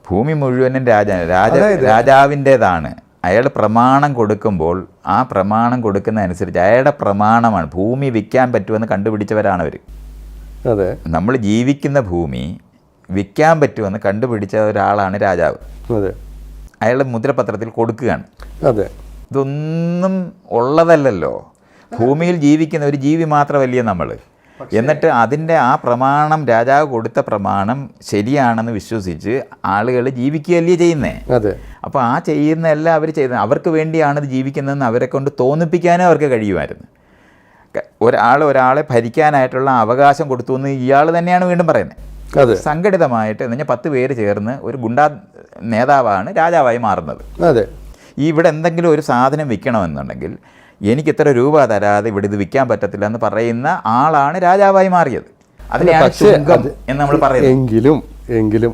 ഭൂമി മുഴുവനും രാജാവിൻ്റേതാണ്. അയാൾ പ്രമാണം കൊടുക്കുമ്പോൾ ആ പ്രമാണം കൊടുക്കുന്നതനുസരിച്ച് അയാളുടെ പ്രമാണമാണ്. ഭൂമി വിൽക്കാൻ പറ്റുമെന്ന് കണ്ടുപിടിച്ചവരാണ് അവർ. അതെ, നമ്മൾ ജീവിക്കുന്ന ഭൂമി വിൽക്കാൻ പറ്റുമെന്ന് കണ്ടുപിടിച്ച ഒരാളാണ് രാജാവ്. അതെ, അയാൾ മുദ്രപത്രത്തിൽ കൊടുക്കുകയാണ്. അതെ, ഇതൊന്നും ഉള്ളതല്ലല്ലോ. ഭൂമിയിൽ ജീവിക്കുന്ന ഒരു ജീവി മാത്രമല്ലേ നമ്മൾ. എന്നിട്ട് അതിൻ്റെ ആ പ്രമാണം, രാജാവ് കൊടുത്ത പ്രമാണം ശരിയാണെന്ന് വിശ്വസിച്ച് ആളുകൾ ജീവിക്കുകയല്ലേ ചെയ്യുന്നത്. അതെ. അപ്പോൾ ആ ചെയ്യുന്ന എല്ലാം അവർ ചെയ്ത് അവർക്ക് വേണ്ടിയാണ് ഇത് ജീവിക്കുന്നതെന്ന് അവരെ കൊണ്ട് തോന്നിപ്പിക്കാനും അവർക്ക് കഴിയുമായിരുന്നു. ഒരാളെ ഭരിക്കാനായിട്ടുള്ള അവകാശം കൊടുത്തു എന്ന് ഇയാൾ തന്നെയാണ് വീണ്ടും പറയുന്നത്. അതെ, സംഘടിതമായിട്ട് എന്ന് പറഞ്ഞാൽ 10 പേര് ചേർന്ന് ഒരു ഗുണ്ടാ നേതാവാണ് രാജാവായി മാറുന്നത്. അതെ. ഇവിടെ എന്തെങ്കിലും ഒരു സാധനം വിൽക്കണമെന്നുണ്ടെങ്കിൽ എനിക്ക് ഇത്ര രൂപ തരാതെ ഇവിടെ ഇത് വിൽക്കാൻ പറ്റത്തില്ല എന്ന് പറയുന്ന ആളാണ് രാജാവായി മാറിയത്. അതിനെയാണ് ചുങ്കം എന്ന് നമ്മൾ പറയുന്നത്. എങ്കിലും